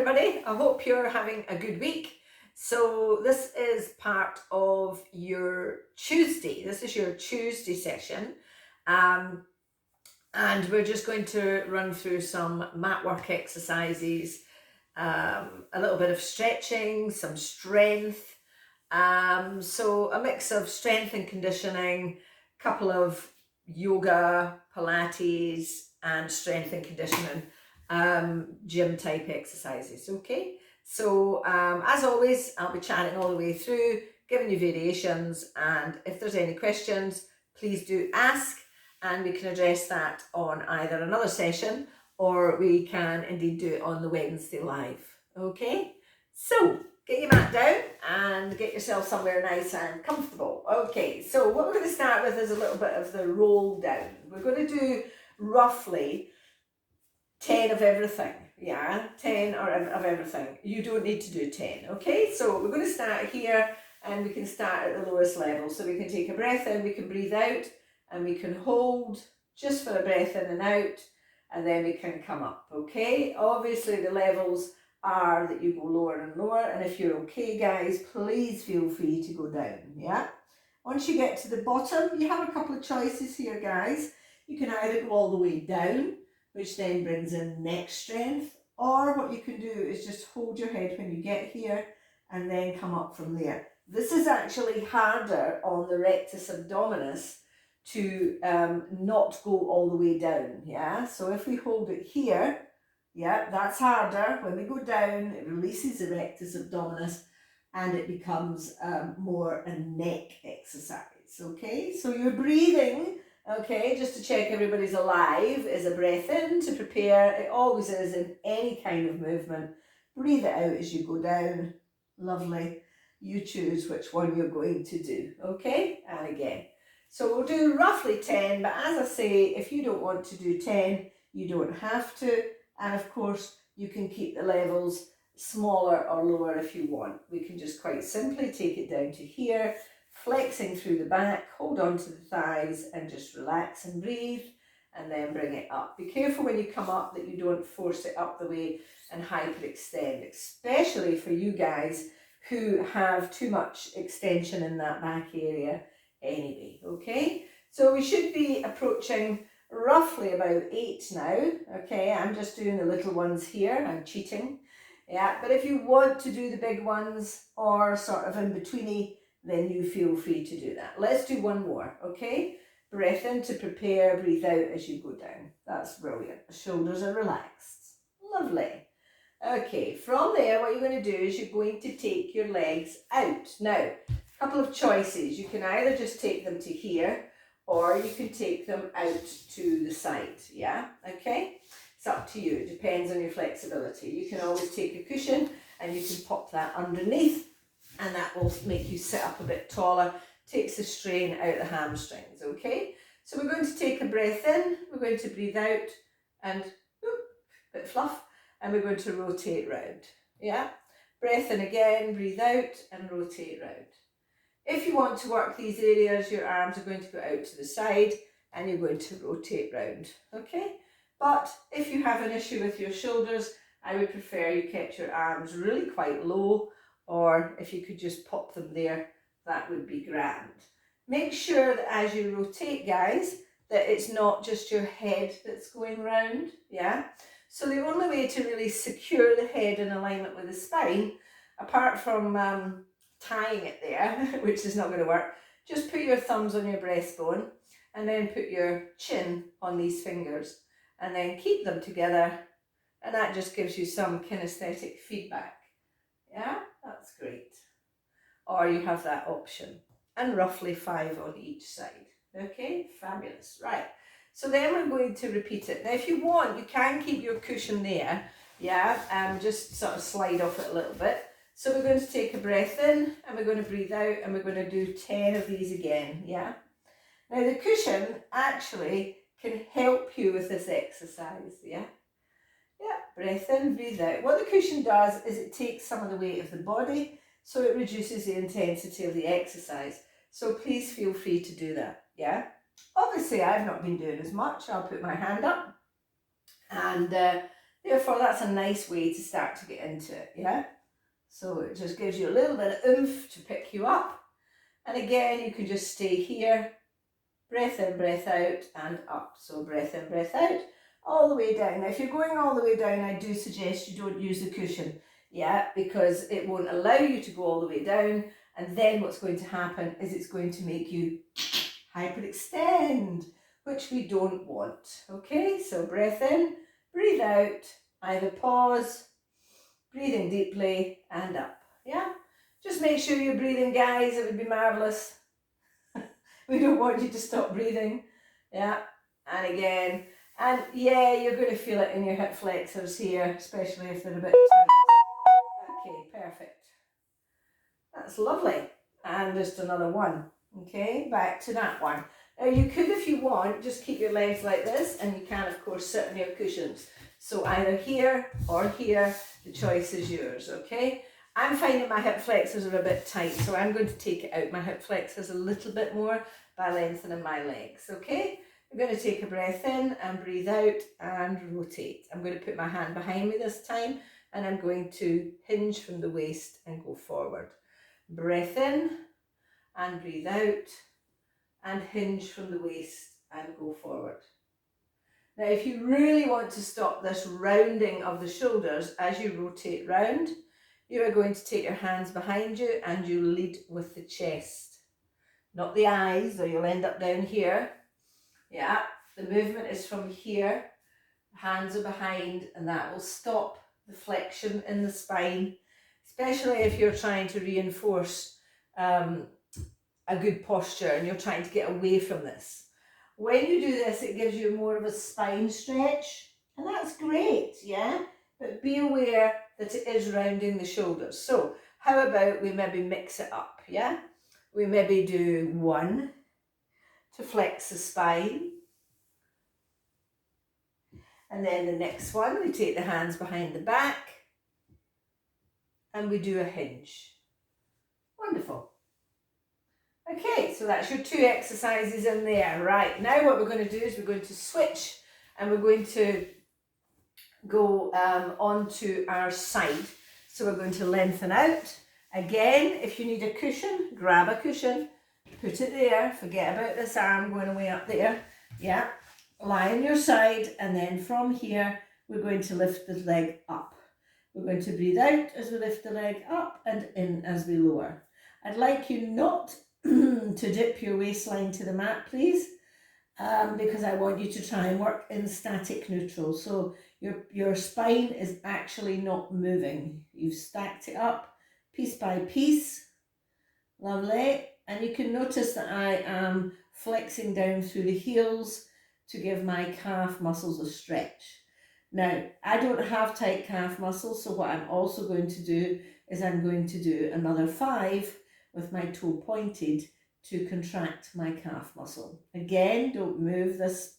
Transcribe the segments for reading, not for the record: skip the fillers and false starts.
everybody. I hope you're having a good week. So this is part of your Tuesday. This is your Tuesday session. And we're just going to run through some mat work exercises, a little bit of stretching, some strength. So a mix of strength and conditioning, a couple of yoga, Pilates, and strength and conditioning gym type exercises. Okay, so as always, I'll be chatting all the way through, giving you variations, and if there's any questions, please do ask, and we can address that on either another session or we can indeed do it on the Wednesday live. Okay, so get your mat down and get yourself somewhere nice and comfortable. Okay, so what we're going to start with is a little bit of the roll down. We're going to do roughly 10 of everything, yeah, 10 of everything. You don't need to do 10, okay? So we're going to start here and we can start at the lowest level. So we can take a breath in, we can breathe out, and we can hold just for a breath in and out, and then we can come up, okay? Obviously the levels are that you go lower and lower, and if you're okay, guys, please feel free to go down, yeah? Once you get to the bottom, you have a couple of choices here, guys. You can either go all the way down, which then brings in neck strength, or what you can do is just hold your head when you get here and then come up from there. This is actually harder on the rectus abdominis to not go all the way down, yeah? So if we hold it here, yeah, that's harder. When we go down, it releases the rectus abdominis and it becomes more a neck exercise, okay? So you're breathing, okay, just to check everybody's alive, is a breath in to prepare. It always is in any kind of movement. Breathe it out as you go down. Lovely. You choose which one you're going to do, okay? And again. So we'll do roughly 10, but as I say, if you don't want to do 10, you don't have to. And of course, you can keep the levels smaller or lower if you want. We can just quite simply take it down to here, flexing through the back, hold on to the thighs and just relax and breathe, and then bring it up. Be careful when you come up that you don't force it up the way and hyperextend, especially for you guys who have too much extension in that back area anyway, okay? So we should be approaching roughly about 8 now, okay? I'm just doing the little ones here, I'm cheating, yeah? But if you want to do the big ones or sort of in betweeny, then you feel free to do that. Let's do one more, okay? Breath in to prepare, breathe out as you go down. That's brilliant. The shoulders are relaxed. Lovely. Okay, from there, what you're going to do is you're going to take your legs out. Now, a couple of choices. You can either just take them to here, or you can take them out to the side, yeah? Okay? It's up to you. It depends on your flexibility. You can always take a cushion and you can pop that underneath, and that will make you sit up a bit taller, takes the strain out of the hamstrings, okay? So we're going to take a breath in, we're going to breathe out, and bit fluff, and we're going to rotate round, yeah? Breath in again, breathe out, and rotate round. If you want to work these areas, your arms are going to go out to the side, and you're going to rotate round, okay? But if you have an issue with your shoulders, I would prefer you kept your arms really quite low, or if you could just pop them there, that would be grand. Make sure that as you rotate, guys, that it's not just your head that's going round, yeah? So the only way to really secure the head in alignment with the spine, apart from tying it there, which is not going to work, just put your thumbs on your breastbone and then put your chin on these fingers and then keep them together, and that just gives you some kinesthetic feedback, yeah? That's great. Or you have that option, and roughly 5 on each side. Okay, fabulous. Right, so then we're going to repeat it. Now if you want, you can keep your cushion there, yeah, just sort of slide off it a little bit. So we're going to take a breath in and we're going to breathe out, and we're going to do 10 of these again, yeah? Now the cushion actually can help you with this exercise, yeah? Yeah, breath in, breathe out. What the cushion does is it takes some of the weight of the body, so it reduces the intensity of the exercise. So please feel free to do that, yeah? Obviously, I've not been doing as much. I'll put my hand up. And Therefore, that's a nice way to start to get into it, yeah? So it just gives you a little bit of oomph to pick you up. And again, you can just stay here, breath in, breath out, and up. So breath in, breath out, all the way down. Now, if you're going all the way down, I do suggest you don't use the cushion, yeah, because it won't allow you to go all the way down. And then what's going to happen is it's going to make you hyperextend, which we don't want. Okay, so breath in, breathe out, either pause, breathing deeply, and up. Yeah, just make sure you're breathing, guys. It would be marvelous. We don't want you to stop breathing. Yeah, and again, and yeah, you're going to feel it in your hip flexors here, especially if they're a bit tight. Okay, perfect. That's lovely. And just another one. Okay, back to that one. Now you could, if you want, just keep your legs like this, and you can of course sit on your cushions. So either here or here, the choice is yours, okay? I'm finding my hip flexors are a bit tight, so I'm going to take it out, my hip flexors a little bit more by lengthening my legs, okay? I'm going to take a breath in and breathe out and rotate. I'm going to put my hand behind me this time, and I'm going to hinge from the waist and go forward. Breath in and breathe out and hinge from the waist and go forward. Now, if you really want to stop this rounding of the shoulders as you rotate round, you are going to take your hands behind you and you lead with the chest, not the eyes, or you'll end up down here. Yeah, the movement is from here, hands are behind, and that will stop the flexion in the spine, especially if you're trying to reinforce a good posture and you're trying to get away from this. When you do this, it gives you more of a spine stretch, and that's great, yeah? But be aware that it is rounding the shoulders. So how about we maybe mix it up, yeah? We maybe do one to flex the spine. And then the next one, we take the hands behind the back and we do a hinge. Wonderful. Okay, so that's your 2 exercises in there. Right, now what we're going to do is we're going to switch and we're going to go onto our side. So we're going to lengthen out. Again, if you need a cushion, grab a cushion, put it there, forget about this arm going away up there. Yeah, lie on your side, and then from here, we're going to lift the leg up. We're going to breathe out as we lift the leg up and in as we lower. I'd like you not to dip your waistline to the mat, please, because I want you to try and work in static neutral. So your spine is actually not moving. You've stacked it up piece by piece. Lovely. And you can notice that I am flexing down through the heels to give my calf muscles a stretch. Now, I don't have tight calf muscles, so what I'm also going to do is I'm going to do another 5 with my toe pointed to contract my calf muscle. Again, don't move this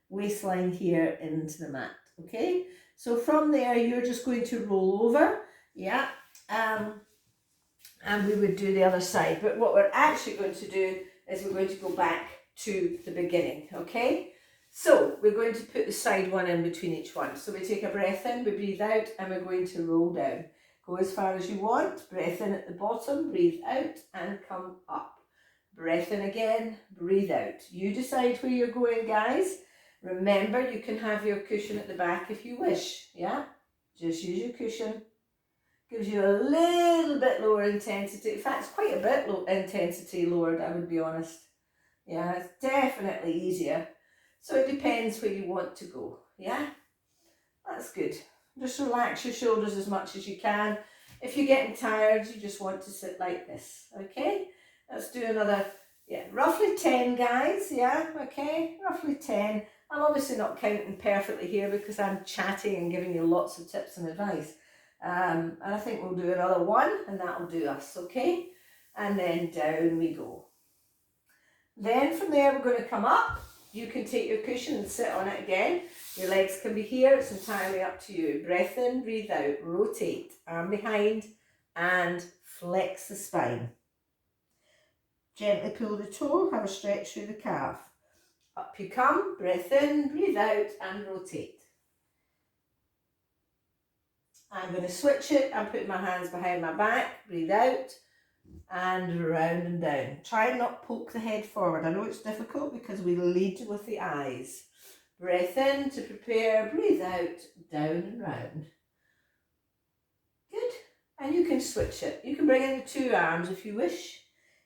waistline here into the mat, okay? So from there, you're just going to roll over, yeah, and we would do the other side. But what we're actually going to do is we're going to go back to the beginning, okay? So we're going to put the side one in between each one. So we take a breath in, we breathe out, and we're going to roll down. Go as far as you want, breath in at the bottom, breathe out, and come up. Breath in again, breathe out. You decide where you're going, guys. Remember, you can have your cushion at the back if you wish, yeah? Just use your cushion. Gives you a little bit lower intensity. In fact, it's quite a bit low intensity lowered, I would be honest. Yeah, it's definitely easier. So it depends where you want to go, yeah? That's good. Just relax your shoulders as much as you can. If you're getting tired, you just want to sit like this, okay? Let's do another, yeah, roughly 10, guys, yeah, okay? Roughly 10. I'm obviously not counting perfectly here because I'm chatting and giving you lots of tips and advice. And I think we'll do another 1 and that'll do us, okay? And then down we go. Then from there we're going to come up. You can take your cushion and sit on it again. Your legs can be here, it's entirely up to you. Breath in, breathe out, rotate, arm behind and flex the spine. Gently pull the toe, have a stretch through the calf. Up you come, breath in, breathe out and rotate. I'm going to switch it. I'm putting my hands behind my back. Breathe out and round and down. Try and not poke the head forward. I know it's difficult because we lead with the eyes. Breath in to prepare. Breathe out, down and round. Good. And you can switch it. You can bring in the two arms if you wish.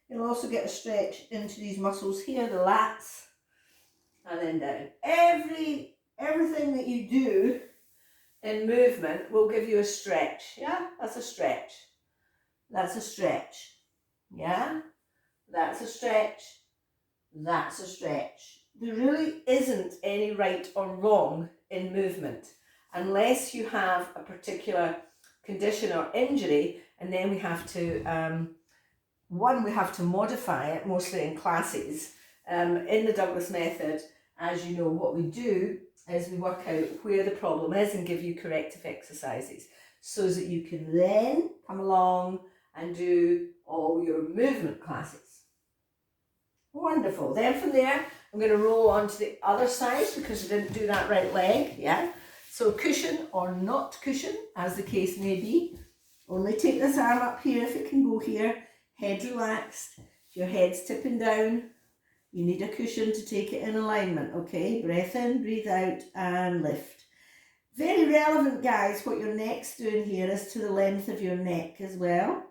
You'll also get a stretch into these muscles here, the lats, and then down. Everything that you do in movement will give you a stretch. Yeah, that's a stretch. That's a stretch. Yeah, that's a stretch. That's a stretch. There really isn't any right or wrong in movement unless you have a particular condition or injury, and then we have to we have to modify it, mostly in classes. In the Douglas method, as you know, what we do is we work out where the problem is and give you corrective exercises so that you can then come along and do all your movement classes. Wonderful. Then from there, I'm going to roll on to the other side because I didn't do that right leg. Yeah. So cushion or not cushion, as the case may be. Only take this arm up here if it can go here. Head relaxed. If your head's tipping down, you need a cushion to take it in alignment, okay? Breath in, breathe out, and lift. Very relevant, guys, what your neck's doing here is to the length of your neck as well.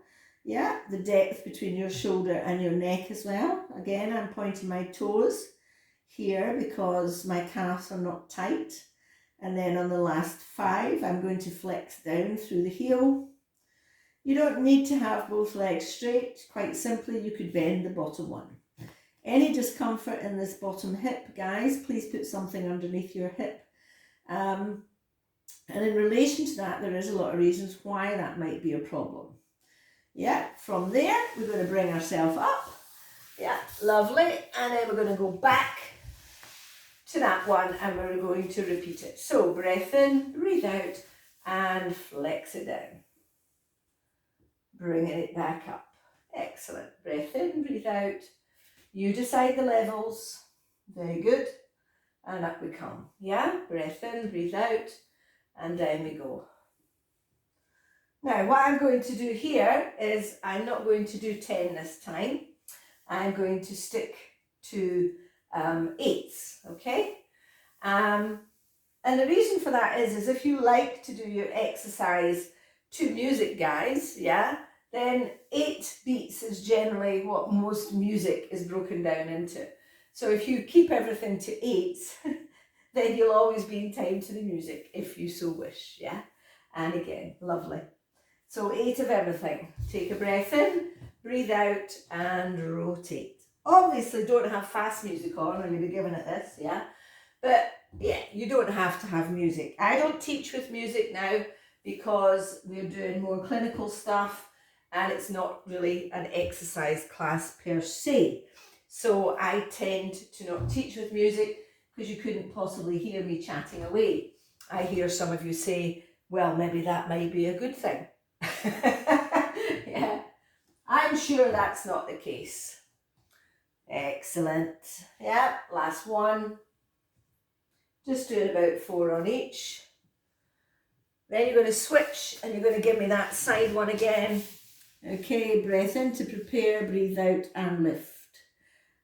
Yeah, the depth between your shoulder and your neck as well. Again, I'm pointing my toes here because my calves are not tight. And then on the last 5, I'm going to flex down through the heel. You don't need to have both legs straight. Quite simply, you could bend the bottom one. Any discomfort in this bottom hip, guys, please put something underneath your hip. And in relation to that, there is a lot of reasons why that might be a problem. Yeah, from there, we're going to bring ourselves up. Yeah, lovely. And then we're going to go back to that one and we're going to repeat it. So breath in, breathe out, and flex it down. Bringing it back up. Excellent. Breath in, breathe out. You decide the levels. Very good. And up we come. Yeah? Breath in, breathe out, and down we go. Now, what I'm going to do here is I'm not going to do 10 this time. I'm going to stick to 8s, okay? And the reason for that is if you like to do your exercise to music, guys, yeah, then 8 beats is generally what most music is broken down into. So if you keep everything to 8s, then you'll always be in time to the music if you so wish, yeah? And again, lovely. So 8 of everything. Take a breath in, breathe out, and rotate. Obviously, don't have fast music on when you'll be giving it this, yeah? But yeah, you don't have to have music. I don't teach with music now because we're doing more clinical stuff and it's not really an exercise class per se. So I tend to not teach with music because you couldn't possibly hear me chatting away. I hear some of you say, well, maybe that might be a good thing. Yeah, I'm sure that's not the case. Excellent. Yeah, last one. Just doing about 4 on each. Then you're going to switch and you're going to give me that side one again. Okay, breath in to prepare, breathe out and lift.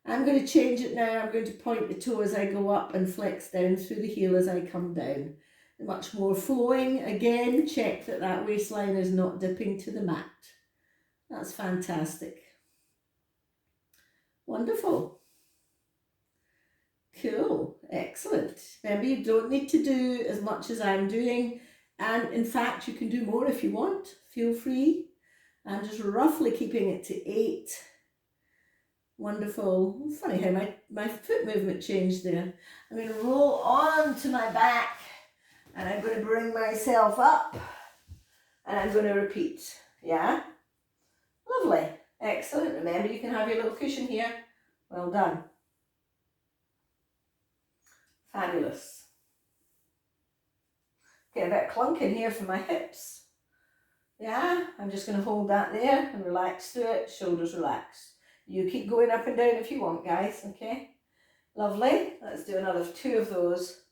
I'm going to change it now. I'm going to point the toe as I go up and flex down through the heel as I come down. Much more flowing. Again, check that that waistline is not dipping to the mat. That's fantastic. Wonderful. Cool. Excellent. Remember, you don't need to do as much as I'm doing. And in fact, you can do more if you want. Feel free. I'm just roughly keeping it to 8. Wonderful. Funny how my foot movement changed there. I'm going to roll on to my back. And I'm going to bring myself up and I'm going to repeat. Yeah? Lovely. Excellent. Remember, you can have your little cushion here. Well done. Fabulous. Get a bit clunking here for my hips. Yeah? I'm just going to hold that there and relax through it. Shoulders relaxed. You keep going up and down if you want, guys. Okay? Lovely. Let's do another 2 of those.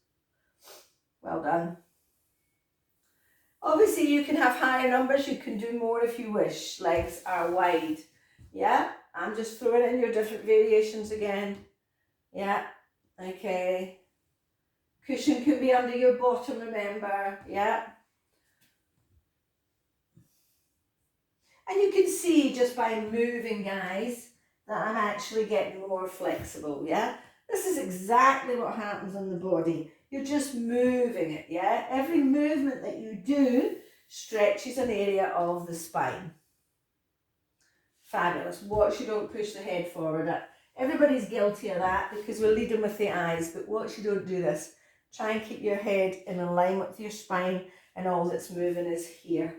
Well done. Obviously, Obviously you can have higher numbers, you can do more if you wish. Legs are wide. Yeah, I'm just throwing in your different variations again. Yeah, okay. Cushion can be under your bottom, remember. Yeah. And you can see just by moving, guys, that I'm actually getting more flexible, yeah? This is exactly what happens on the body. You're just moving it, yeah? Every movement that you do stretches an area of the spine. Fabulous. Watch you don't push the head forward. Everybody's guilty of that because we're leading with the eyes, but watch you don't do this. Try and keep your head in alignment with your spine, and all that's moving is here.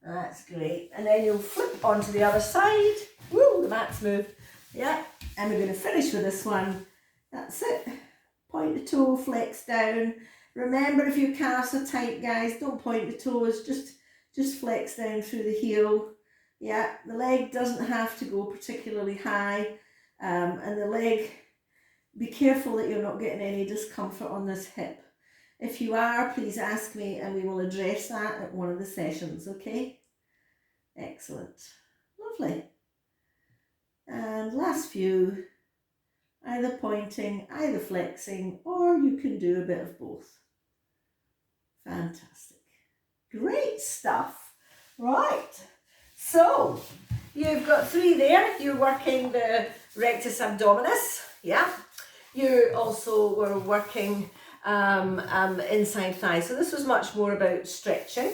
That's great. And then you'll flip onto the other side. Woo, the mat's moved. Yeah, and we're going to finish with this one. That's it. Point the toe, flex down. Remember, if your calves are tight, guys, don't point the toes. Just flex down through the heel. Yeah, the leg doesn't have to go particularly high. And the leg, be careful that you're not getting any discomfort on this hip. If you are, please ask me and we will address that at one of the sessions, okay? Excellent. Lovely. And last few, either pointing, either flexing, or you can do a bit of both. Fantastic. Great stuff. Right. So, you've got 3 there. You're working the rectus abdominis, yeah? You also were working inside thigh. So this was much more about stretching.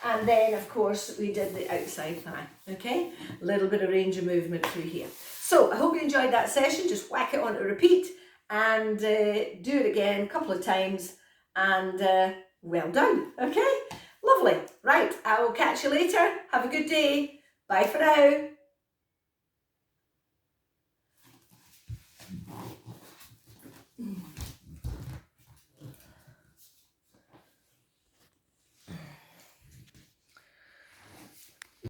And then, of course, we did the outside thigh, okay? A little bit of range of movement through here. So I hope you enjoyed that session. Just whack it on to repeat and do it again a couple of times, and well done, okay? Lovely. Right, I will catch you later. Have a good day. Bye for now.